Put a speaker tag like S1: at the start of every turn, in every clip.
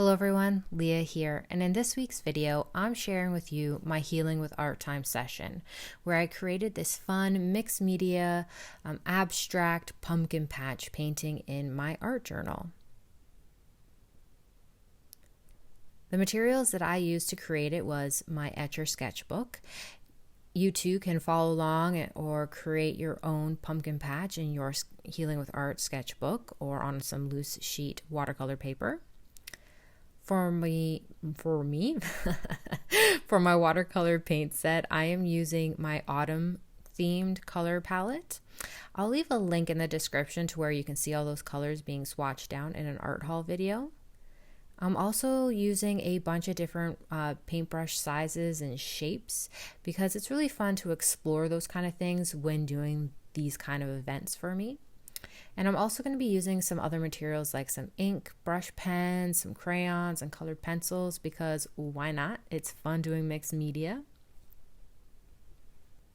S1: Hello everyone, Leah here, and in this week's video, I'm sharing with you my Healing with Art Time session, where I created this fun mixed media, abstract pumpkin patch painting in my art journal. The materials that I used to create it was my Etchr sketchbook. You too can follow along or create your own pumpkin patch in your Healing with Art sketchbook or on some loose sheet watercolor paper. For me, for my watercolor paint set, I am using my autumn themed color palette. I'll leave a link in the description to where you can see all those colors being swatched down in an art haul video. I'm also using a bunch of different paintbrush sizes and shapes because it's really fun to explore those kind of things when doing these kind of events for me. And I'm also going to be using some other materials like some ink, brush pens, some crayons, and colored pencils because why not? It's fun doing mixed media.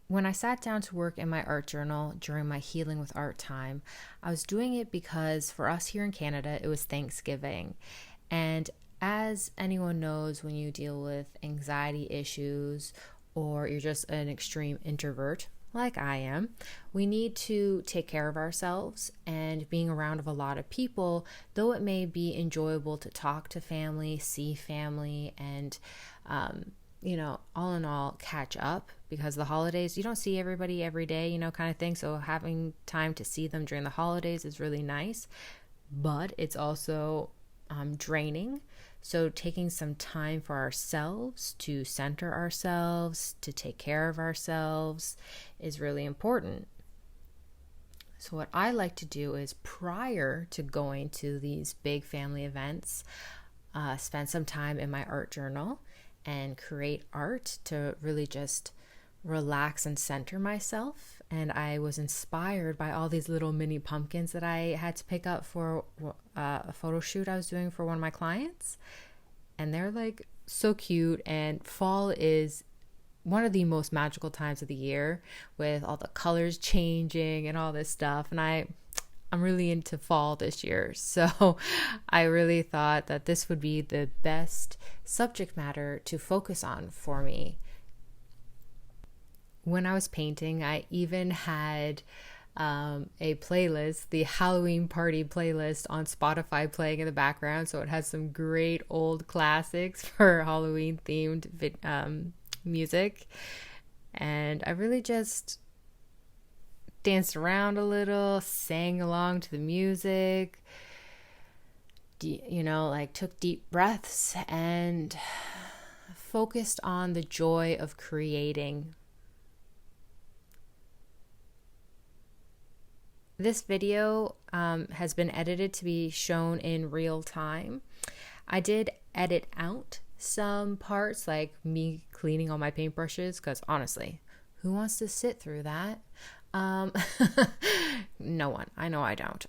S1: When I sat down to work in my art journal during my Healing with Art time, I was doing it because for us here in Canada, it was Thanksgiving. And as anyone knows, when you deal with anxiety issues or you're just an extreme introvert, like I am, we need to take care of ourselves, and being around of a lot of people, though it may be enjoyable to talk to family, see family, and all in all catch up, because the holidays, you don't see everybody every day, kind of thing. So having time to see them during the holidays is really nice, but it's also draining. So taking some time for ourselves, to center ourselves, to take care of ourselves is really important. So what I like to do is, prior to going to these big family events, spend some time in my art journal and create art to really just relax and center myself. And I was inspired by all these little mini pumpkins that I had to pick up for a photo shoot I was doing for one of my clients. And they're like so cute, and fall is one of the most magical times of the year with all the colors changing and all this stuff. And I'm really into fall this year. So I really thought that this would be the best subject matter to focus on for me. When I was painting, I even had a playlist, the Halloween party playlist on Spotify playing in the background. So it has some great old classics for Halloween themed music. And I really just danced around a little, sang along to the music, took deep breaths and focused on the joy of creating. This video has been edited to be shown in real time. I did edit out some parts, like me cleaning all my paintbrushes, because honestly, who wants to sit through that? No one. I know I don't.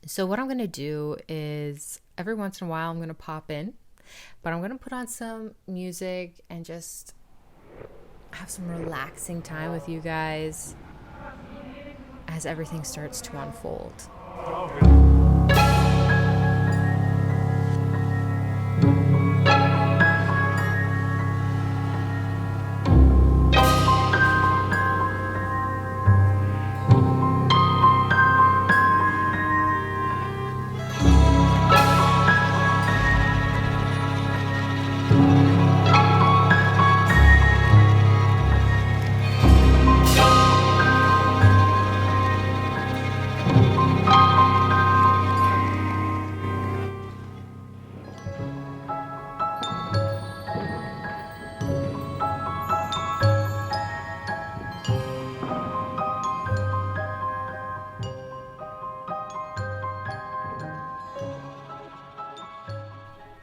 S1: So what I'm going to do is every once in a while I'm going to pop in, but I'm going to put on some music and just have some relaxing time with you guys as everything starts to unfold.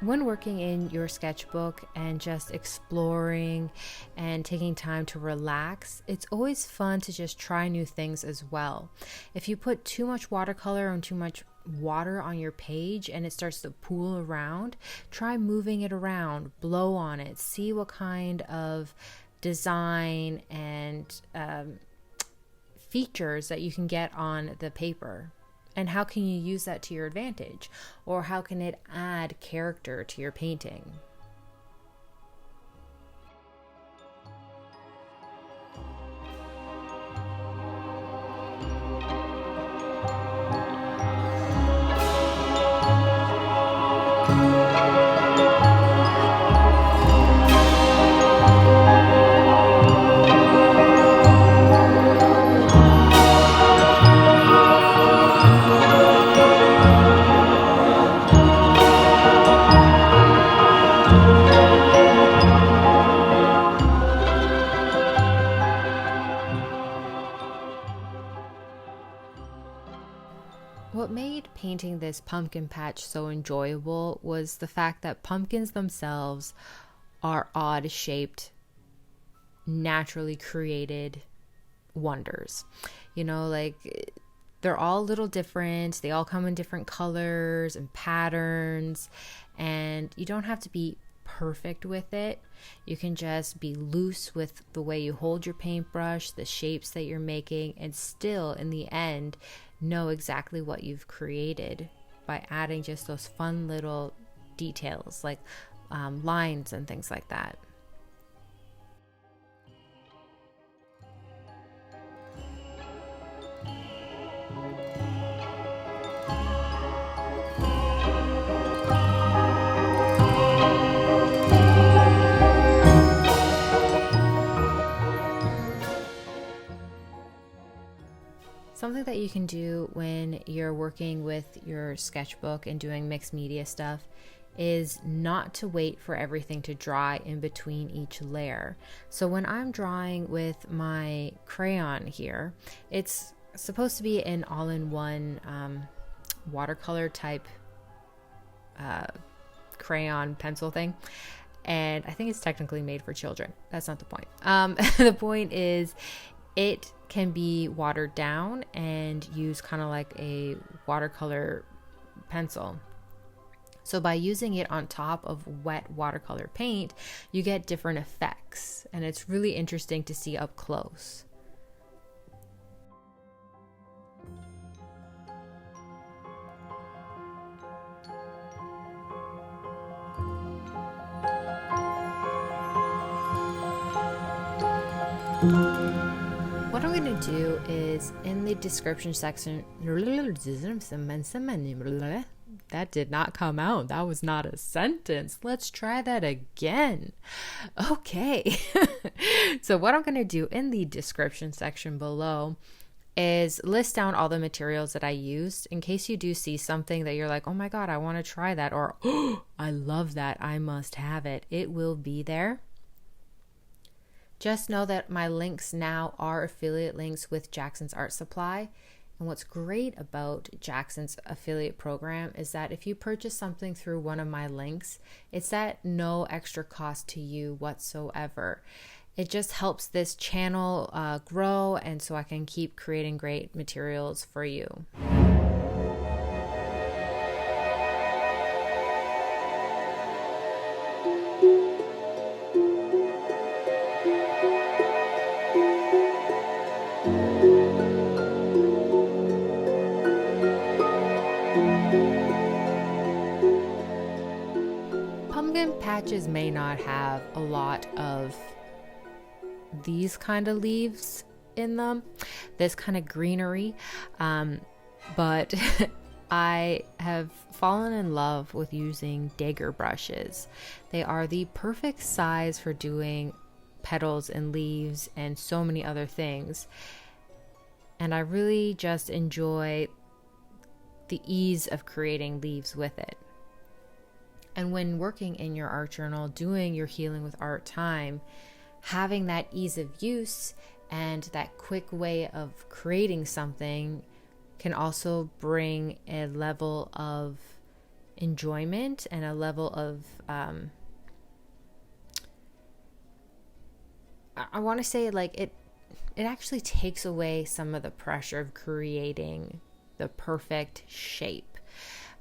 S1: When working in your sketchbook and just exploring and taking time to relax, it's always fun to just try new things as well. If you put too much watercolor and too much water on your page and it starts to pool around, try moving it around, blow on it, see what kind of design and features that you can get on the paper. And how can you use that to your advantage? Or how can it add character to your painting? What made painting this pumpkin patch so enjoyable was the fact that pumpkins themselves are odd shaped, naturally created wonders. You know, like they're all a little different. They all come in different colors and patterns, and you don't have to be perfect with it. You can just be loose with the way you hold your paintbrush, the shapes that you're making, and still in the end know exactly what you've created by adding just those fun little details like lines and things like that. Something that you can do when you're working with your sketchbook and doing mixed media stuff is not to wait for everything to dry in between each layer. So when I'm drawing with my crayon here, it's supposed to be an all-in-one watercolor type crayon pencil thing. And I think it's technically made for children. That's not the point. The point is it can be watered down and use kind of like a watercolor pencil. So by using it on top of wet watercolor paint, you get different effects, and it's really interesting to see up close. What I'm going to do is in the description section, that did not come out. That was not a sentence. Let's try that again. Okay. So what I'm going to do in the description section below is list down all the materials that I used in case you do see something that you're like, oh my God, I want to try that, or oh, I love that, I must have it. It will be there. Just know that my links now are affiliate links with Jackson's Art Supply. And what's great about Jackson's affiliate program is that if you purchase something through one of my links, it's at no extra cost to you whatsoever. It just helps this channel grow, and so I can keep creating great materials for you. Patches may not have a lot of these kind of leaves in them, this kind of greenery, but I have fallen in love with using dagger brushes. They are the perfect size for doing petals and leaves and so many other things, and I really just enjoy the ease of creating leaves with it. And when working in your art journal, doing your healing with art time, having that ease of use and that quick way of creating something can also bring a level of enjoyment and a level of, I want to say like it actually takes away some of the pressure of creating the perfect shape.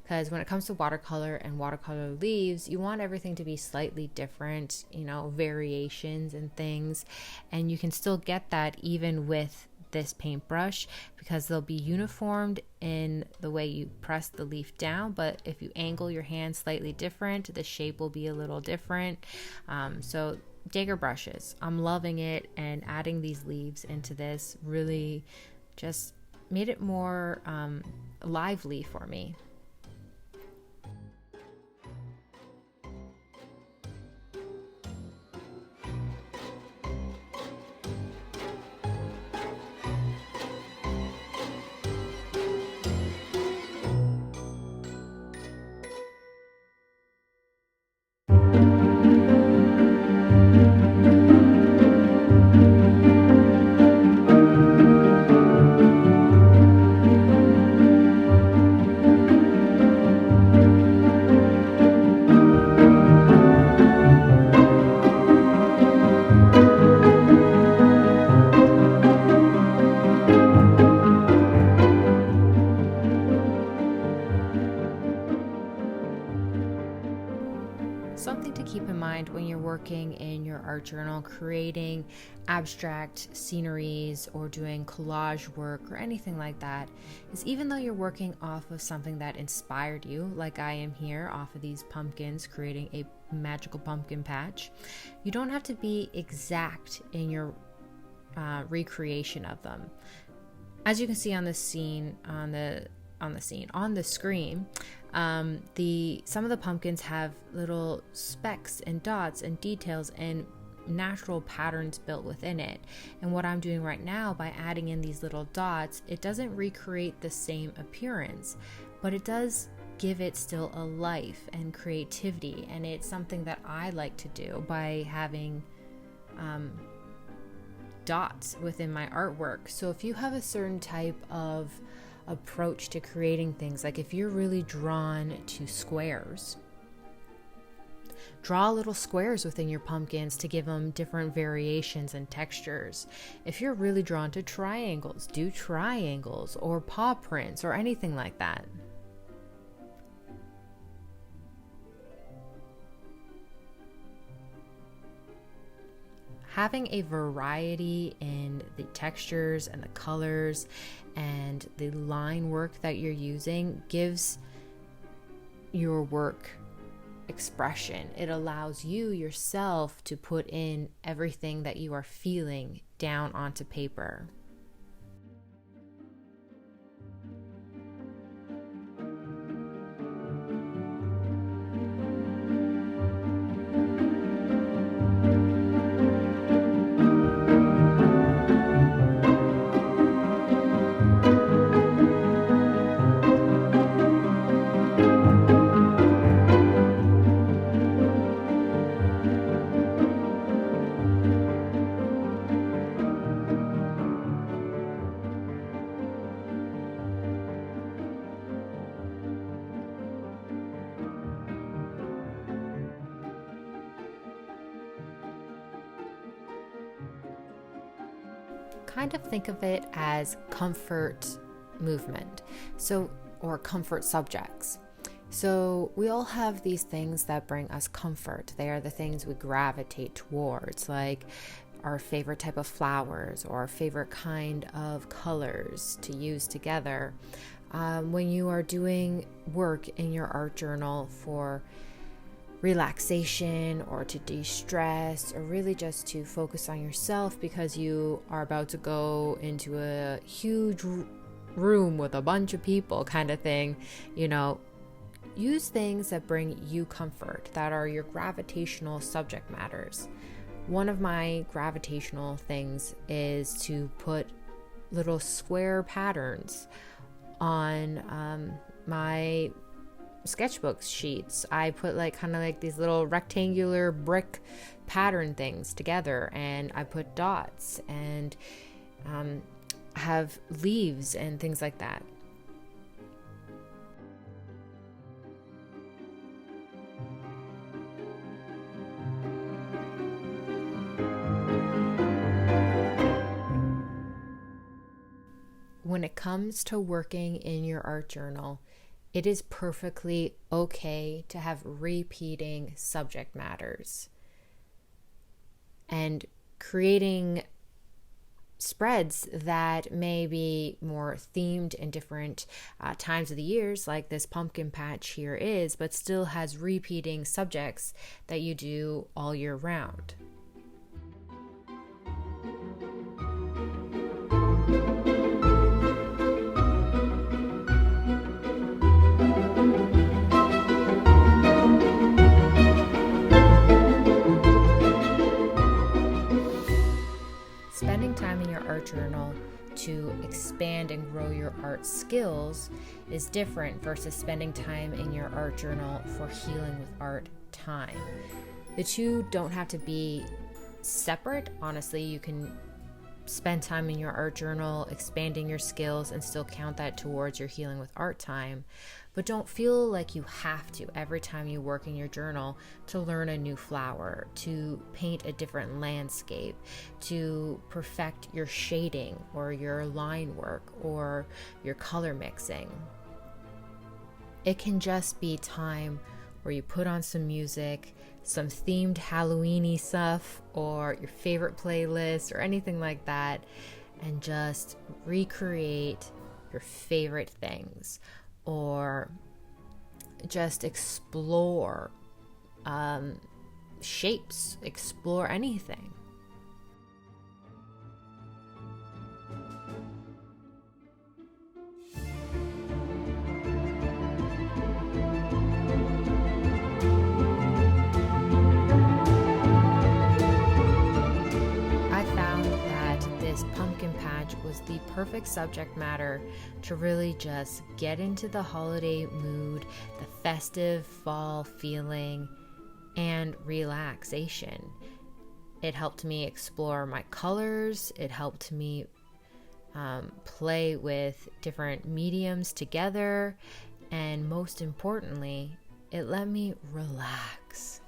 S1: Because when it comes to watercolor and watercolor leaves, you want everything to be slightly different, you know, variations and things. And you can still get that even with this paintbrush because they'll be uniformed in the way you press the leaf down, but if you angle your hand slightly different, the shape will be a little different. So Dagger brushes, I'm loving it, and adding these leaves into this really just made it more lively for me. Something to keep in mind when you're working in your art journal, creating abstract sceneries or doing collage work or anything like that, is even though you're working off of something that inspired you, like I am here off of these pumpkins, creating a magical pumpkin patch, you don't have to be exact in your recreation of them. As you can see on the scene, on the screen, some of the pumpkins have little specks and dots and details and natural patterns built within it. And what I'm doing right now by adding in these little dots, it doesn't recreate the same appearance, but it does give it still a life and creativity. And it's something that I like to do by having dots within my artwork. So if you have a certain type of approach to creating things, like if you're really drawn to squares, draw little squares within your pumpkins to give them different variations and textures. If you're really drawn to triangles, do triangles or paw prints or anything like that. Having a variety in the textures and the colors and the line work that you're using gives your work expression. It allows you yourself to put in everything that you are feeling down onto paper. Kind of think of it as comfort movement, or comfort subjects. So we all have these things that bring us comfort. They are the things we gravitate towards, like our favorite type of flowers or our favorite kind of colors to use together. When you are doing work in your art journal for relaxation or to de-stress or really just to focus on yourself because you are about to go into a huge room with a bunch of people kind of thing, use things that bring you comfort, that are your gravitational subject matters. One of my gravitational things is to put little square patterns on my sketchbook sheets. I put kind of these little rectangular brick pattern things together, and I put dots and have leaves and things like that. When it comes to working in your art journal, it is perfectly okay to have repeating subject matters. And creating spreads that may be more themed in different times of the years, like this pumpkin patch here is, but still has repeating subjects that you do all year round. Spending time in your art journal to expand and grow your art skills is different versus spending time in your art journal for healing with art time. The two don't have to be separate. Honestly, you can spend time in your art journal expanding your skills and still count that towards your healing with art time. But don't feel like you have to every time you work in your journal to learn a new flower, to paint a different landscape, to perfect your shading or your line work or your color mixing. It can just be time where you put on some music, some themed Halloween-y stuff, or your favorite playlist or anything like that, and just recreate your favorite things, or just explore shapes, explore anything. Pumpkin patch was the perfect subject matter to really just get into the holiday mood, the festive fall feeling, and relaxation. It helped me explore my colors. It helped me play with different mediums together. And most importantly, it let me relax.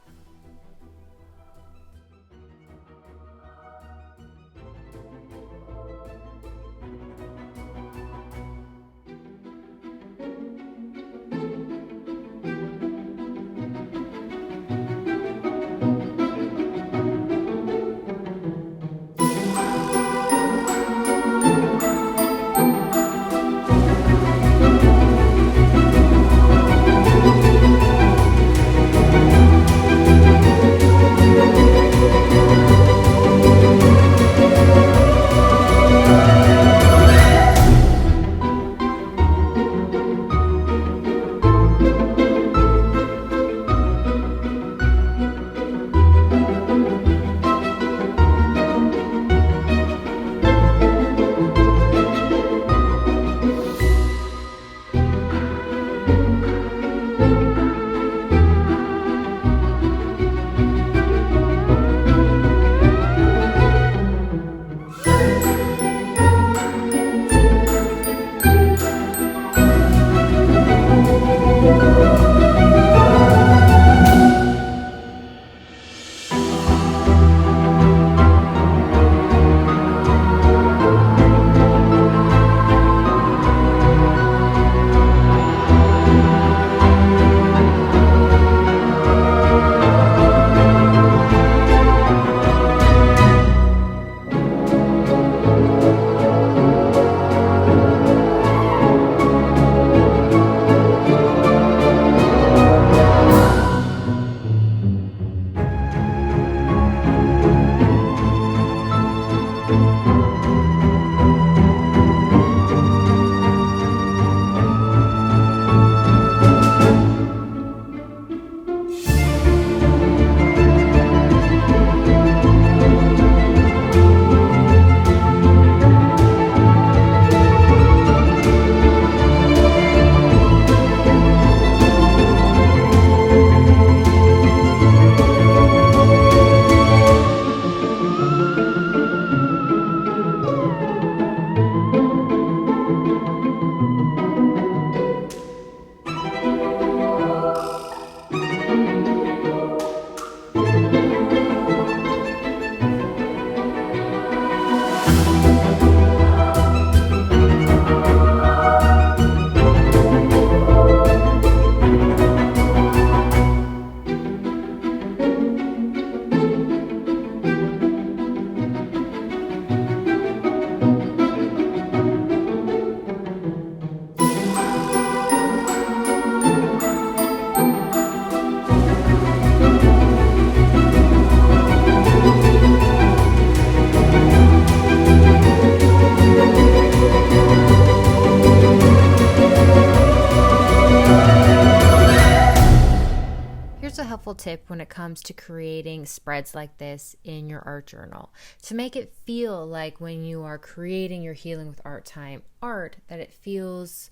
S1: Here's a helpful tip when it comes to creating spreads like this in your art journal. To make it feel like when you are creating your Healing with Art Time art, that it feels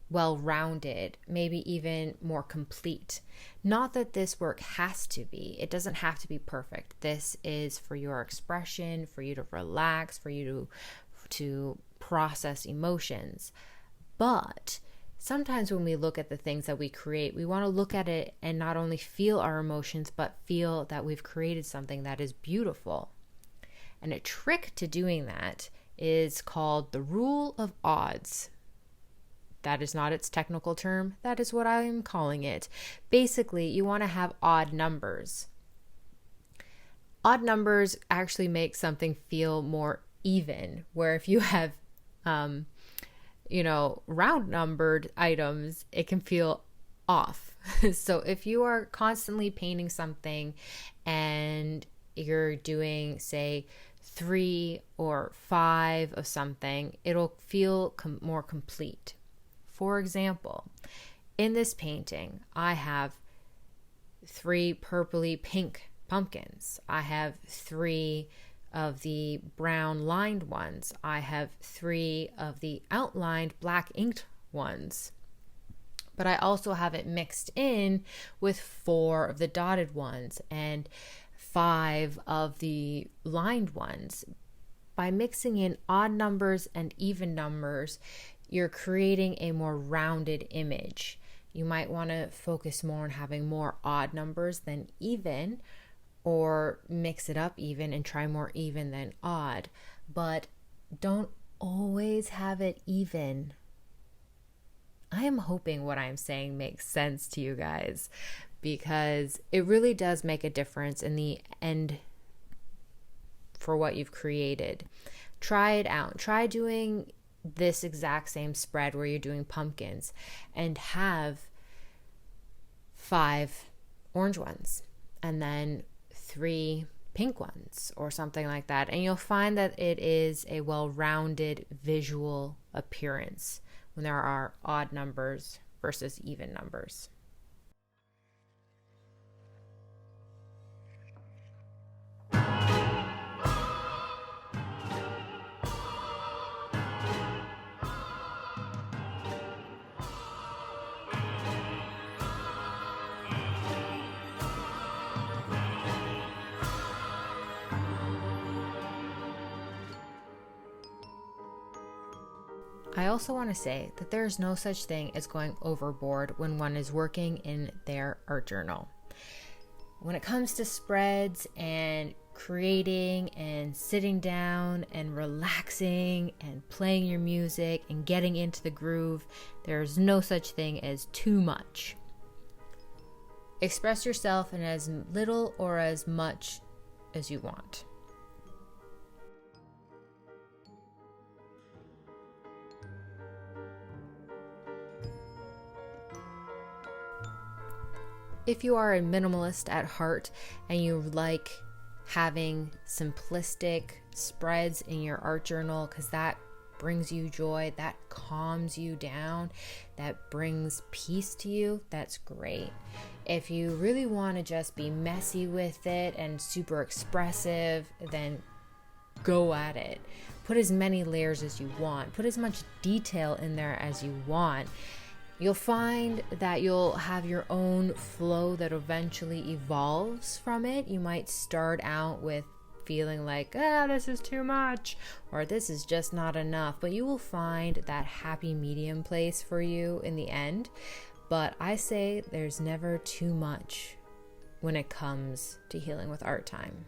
S1: well-rounded, maybe even more complete. Not that this work has to be. It doesn't have to be perfect. This is for your expression, for you to relax, for you to process emotions. But sometimes when we look at the things that we create, we want to look at it and not only feel our emotions, but feel that we've created something that is beautiful. And a trick to doing that is called the rule of odds. That is not its technical term. That is what I am calling it. Basically, you want to have odd numbers. Odd numbers actually make something feel more even, where if you have round numbered items, it can feel off. So if you are constantly painting something and you're doing, say, 3 or 5 of something, it'll feel more complete. For example, in this painting, I have 3 purpley pink pumpkins. I have 3 of the brown lined ones. I have 3 of the outlined black inked ones. But I also have it mixed in with 4 of the dotted ones and 5 of the lined ones. By mixing in odd numbers and even numbers, you're creating a more rounded image. You might want to focus more on having more odd numbers than even, or mix it up even and try more even than odd. But don't always have it even. I am hoping what I'm saying makes sense to you guys, because it really does make a difference in the end for what you've created. Try it out. Try doing this exact same spread where you're doing pumpkins and have 5 orange ones and then 3 pink ones or something like that. And you'll find that it is a well-rounded visual appearance when there are odd numbers versus even numbers. I also want to say that there is no such thing as going overboard when one is working in their art journal. When it comes to spreads and creating and sitting down and relaxing and playing your music and getting into the groove, there's no such thing as too much. Express yourself in as little or as much as you want. If you are a minimalist at heart and you like having simplistic spreads in your art journal because that brings you joy, that calms you down, that brings peace to you, that's great. If you really want to just be messy with it and super expressive, then go at it. Put as many layers as you want. Put as much detail in there as you want. You'll find that you'll have your own flow that eventually evolves from it. You might start out with feeling like, this is too much, or this is just not enough, but you will find that happy medium place for you in the end. But I say there's never too much when it comes to Healing with Art Time.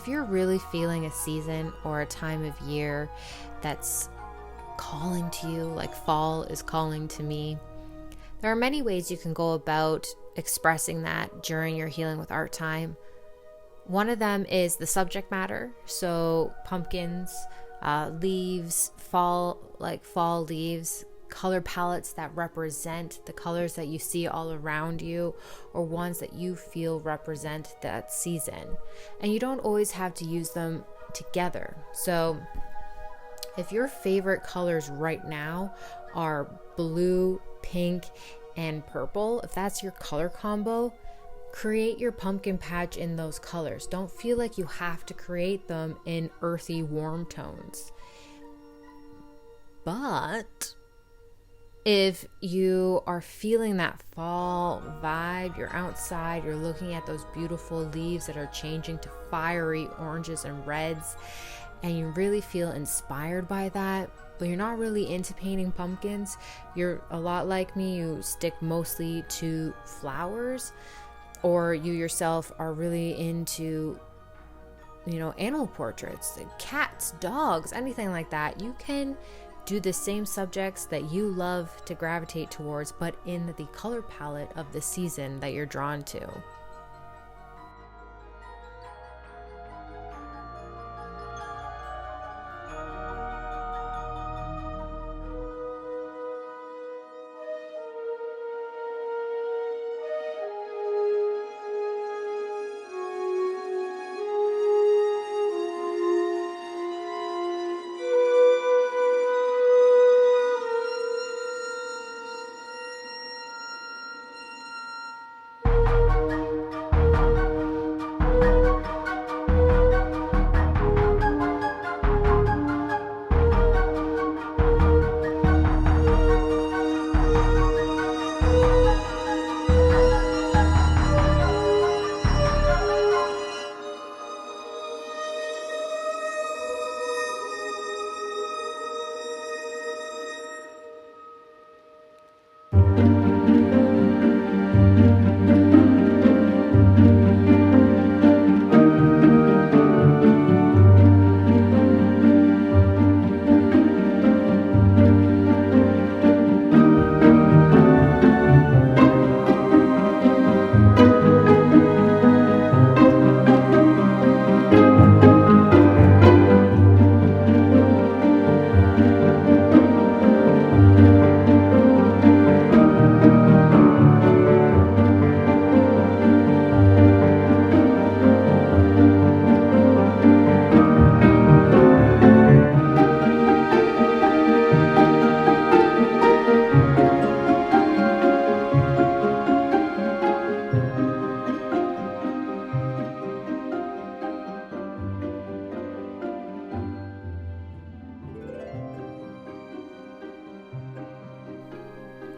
S1: if you're really feeling a season or a time of year that's calling to you, like fall is calling to me, there are many ways you can go about expressing that during your Healing with Art time. One of them is the subject matter. So pumpkins, leaves, fall leaves, color palettes that represent the colors that you see all around you, or ones that you feel represent that season. And you don't always have to use them together. So if your favorite colors right now are blue, pink, and purple, if that's your color combo, create your pumpkin patch in those colors. Don't feel like you have to create them in earthy, warm tones. But if you are feeling that fall vibe, you're outside, you're looking at those beautiful leaves that are changing to fiery oranges and reds, and you really feel inspired by that, but you're not really into painting pumpkins, you're a lot like me, you stick mostly to flowers, or you yourself are really into, animal portraits, like cats, dogs, anything like that, you can do the same subjects that you love to gravitate towards, but in the color palette of the season that you're drawn to.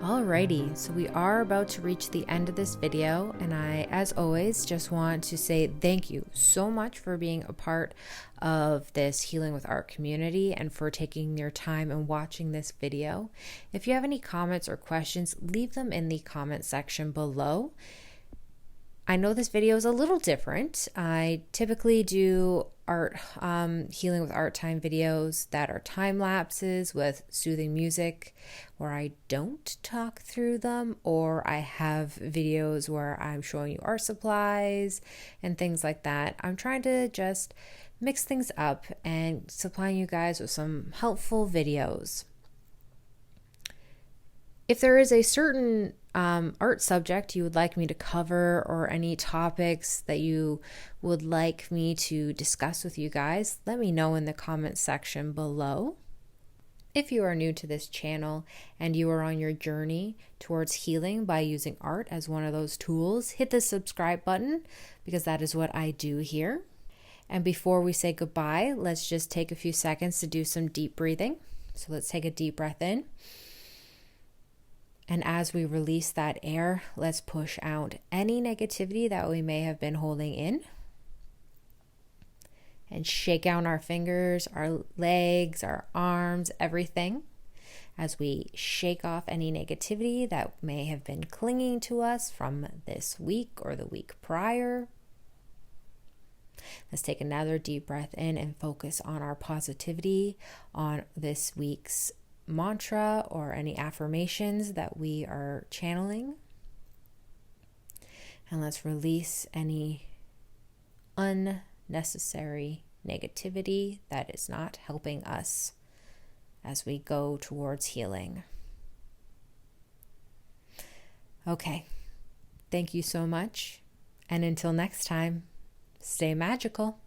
S1: Alrighty, so we are about to reach the end of this video, and I, as always, just want to say thank you so much for being a part of this Healing with Art community and for taking your time and watching this video. If you have any comments or questions, leave them in the comment section below. I know this video is a little different. I typically do art Healing with Art time videos that are time lapses with soothing music where I don't talk through them, or I have videos where I'm showing you art supplies and things like that. I'm trying to just mix things up and supplying you guys with some helpful videos. If there is a certain art subject you would like me to cover, or any topics that you would like me to discuss with you guys, let me know in the comment section below. If you are new to this channel and you are on your journey towards healing by using art as one of those tools, hit the subscribe button, because that is what I do here. And before we say goodbye, let's just take a few seconds to do some deep breathing. So let's take a deep breath in. And as we release that air, let's push out any negativity that we may have been holding in. And shake out our fingers, our legs, our arms, everything, as we shake off any negativity that may have been clinging to us from this week or the week prior. Let's take another deep breath in and focus on our positivity, on this week's mantra or any affirmations that we are channeling. And let's release any unnecessary negativity that is not helping us as we go towards healing. Okay, thank you so much. And until next time, stay magical.